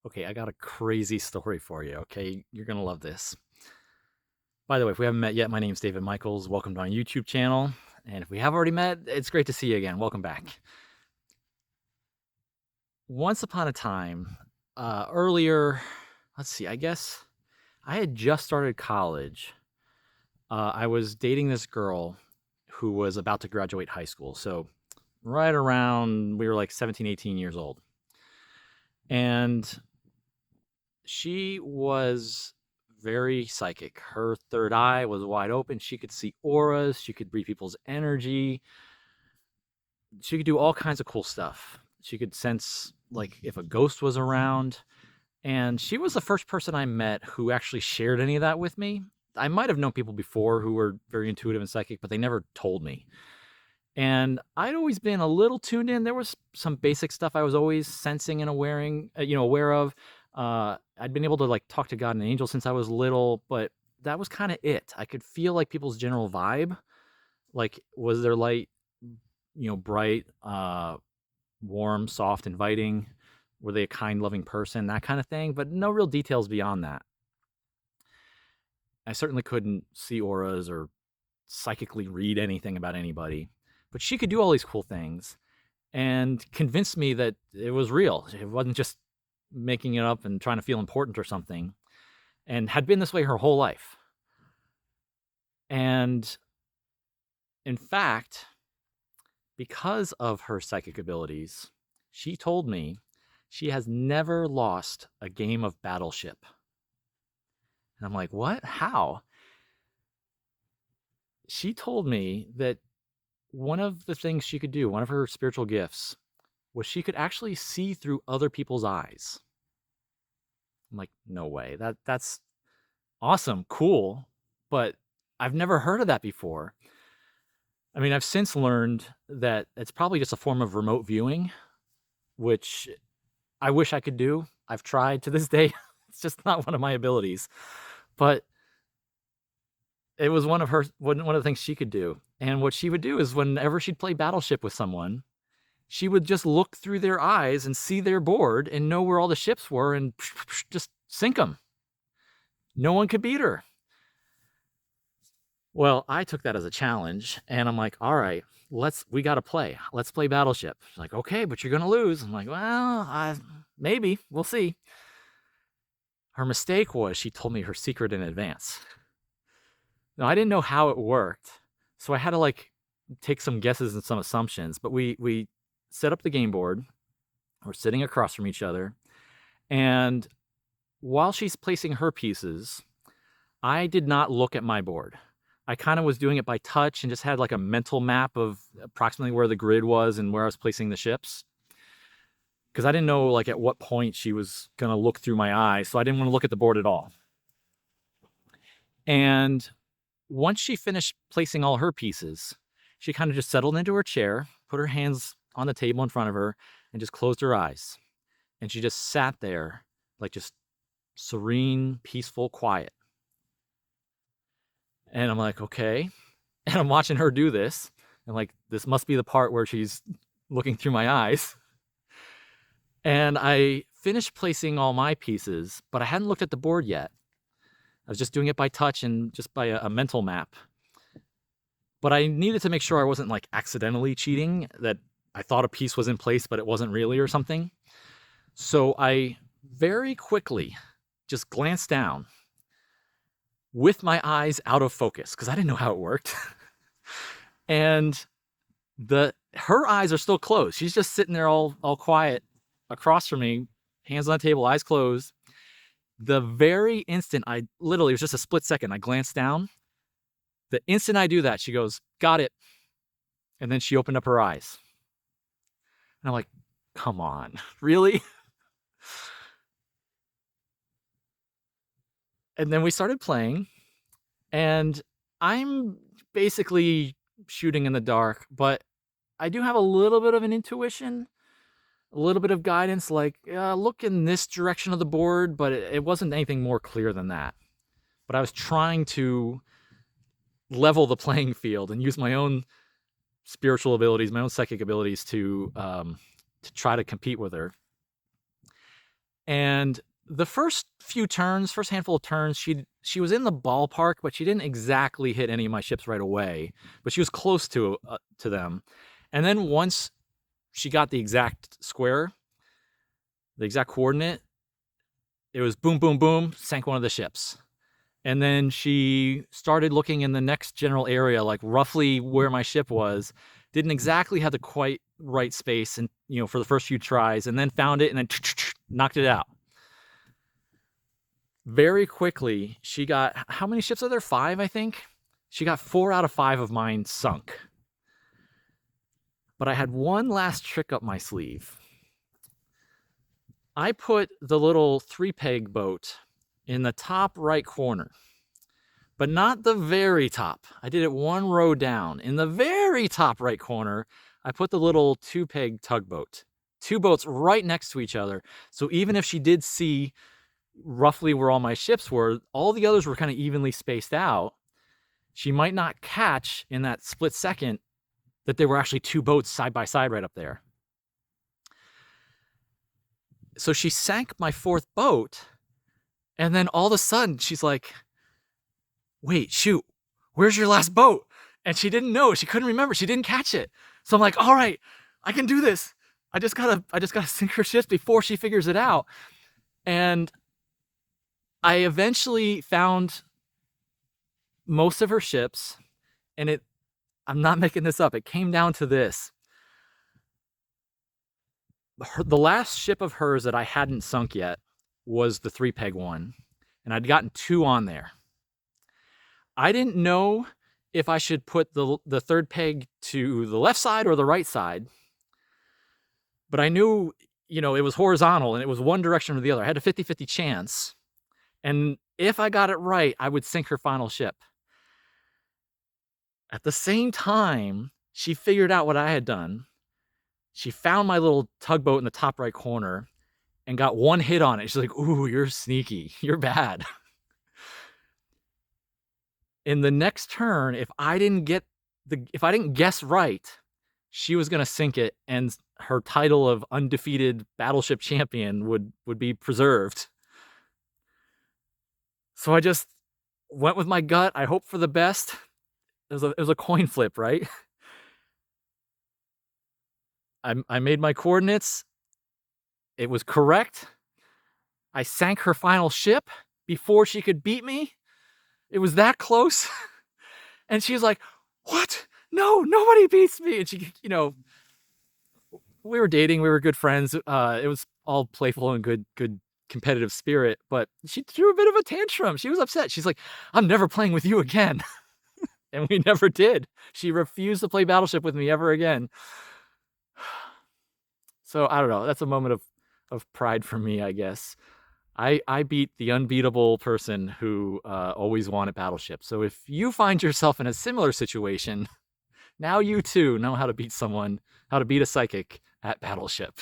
Okay, I got a crazy story for you, okay? You're gonna love this. By the way, if we haven't met yet, my name's David Michaels. Welcome to my YouTube channel. And if we have already met, it's great to see you again. Welcome back. Once upon a time, earlier, let's see, I guess I had just started college. I was dating this girl who was about to graduate high school. So, right around, we were like 17, 18 years old. And she was very psychic. Her third eye was wide open. She could see auras. She could read people's energy. She could do all kinds of cool stuff. She could sense, like, if a ghost was around. And she was the first person I met who actually shared any of that with me. I might have known people before who were very intuitive and psychic, but they never told me. And I'd always been a little tuned in. There was some basic stuff I was always sensing and aware of. I'd been able to like talk to God and angels since I was little, but that was kind of it. I could feel like people's general vibe. Like, was their light, bright, warm, soft, inviting? Were they a kind, loving person? That kind of thing, but no real details beyond that. I certainly couldn't see auras or psychically read anything about anybody, but she could do all these cool things and convinced me that it was real. It wasn't just making it up and trying to feel important or something, and had been this way her whole life. And in fact, because of her psychic abilities, she told me she has never lost a game of Battleship. And I'm like, what? How? She told me that one of the things she could do, one of her spiritual gifts, was she could actually see through other people's eyes. I'm like, no way. That's awesome, cool, but I've never heard of that before. I mean, I've since learned that it's probably just a form of remote viewing, which I wish I could do. I've tried to this day. It's just not one of my abilities. But it was one of the things she could do. And what she would do is whenever she'd play Battleship with someone, she would just look through their eyes and see their board and know where all the ships were and just sink them. No one could beat her. Well, I took that as a challenge, and I'm like, all right, we got to play. Let's play Battleship. She's like, okay, but you're going to lose. I'm like, well, maybe. We'll see. Her mistake was she told me her secret in advance. Now, I didn't know how it worked, so I had to like take some guesses and some assumptions, but we set up the game board. We're sitting across from each other, and while she's placing her pieces, I did not look at my board. I kind of was doing it by touch and just had like a mental map of approximately where the grid was and where I was placing the ships. Because I didn't know like at what point she was going to look through my eyes, so I didn't want to look at the board at all. And once she finished placing all her pieces, she kind of just settled into her chair, put her hands on the table in front of her, and just closed her eyes. And she just sat there, like just serene, peaceful, quiet. And I'm like, okay. And I'm watching her do this. And like, this must be the part where she's looking through my eyes. And I finished placing all my pieces, but I hadn't looked at the board yet. I was just doing it by touch and just by a mental map. But I needed to make sure I wasn't like accidentally cheating, that I thought a piece was in place, but it wasn't really or something. So I very quickly just glanced down with my eyes out of focus because I didn't know how it worked. And her eyes are still closed. She's just sitting there all quiet across from me, hands on the table, eyes closed. The very instant it was just a split second, I glanced down. The instant I do that, she goes, got it. And then she opened up her eyes. And I'm like, come on, really? And then we started playing, and I'm basically shooting in the dark, but I do have a little bit of an intuition, a little bit of guidance, like look in this direction of the board, but it wasn't anything more clear than that. But I was trying to level the playing field and use my own spiritual abilities, my own psychic abilities to try to compete with her. And the first few turns, first handful of turns, she was in the ballpark, but she didn't exactly hit any of my ships right away. But she was close to them. And then once she got the exact square, the exact coordinate, it was boom, boom, boom, sank one of the ships. And then she started looking in the next general area, like roughly where my ship was. Didn't exactly have the quite right space, and for the first few tries, and then found it and then knocked it out. Very quickly, she got, how many ships are there? 5, I think. She got 4 out of 5 of mine sunk. But I had one last trick up my sleeve. I put the little 3-peg boat in the top right corner, but not the very top. I did it one row down. In the very top right corner, I put the little 2-peg tugboat. 2 boats right next to each other. So even if she did see roughly where all my ships were, all the others were kind of evenly spaced out. She might not catch in that split second that there were actually 2 boats side by side right up there. So she sank my 4th boat, and then all of a sudden she's like, wait, shoot, where's your last boat? And she didn't know, she couldn't remember, she didn't catch it. So I'm like, all right, I can do this. I just gotta sink her ships before she figures it out. And I eventually found most of her ships, and I'm not making this up, it came down to this. The last ship of hers that I hadn't sunk yet was the 3-peg one, and I'd gotten 2 on there. I didn't know if I should put the 3rd peg to the left side or the right side, but I knew, it was horizontal and it was one direction or the other. I had a 50-50 chance. And if I got it right, I would sink her final ship. At the same time, she figured out what I had done. She found my little tugboat in the top right corner and got 1 hit on it. She's like, ooh, you're sneaky. You're bad. In the next turn, if I didn't guess right, she was going to sink it, and her title of undefeated Battleship champion would be preserved. So I just went with my gut. I hoped for the best. It was a coin flip, right? I made my coordinates. It was correct. I sank her final ship before she could beat me. It was that close. And she was like, what? No, nobody beats me. And she, we were dating. We were good friends. It was all playful and good competitive spirit. But she threw a bit of a tantrum. She was upset. She's like, I'm never playing with you again. And we never did. She refused to play Battleship with me ever again. So I don't know. That's a moment of pride for me, I guess. I beat the unbeatable person who always wanted Battleship. So if you find yourself in a similar situation, now you too know how to beat someone, how to beat a psychic at Battleship.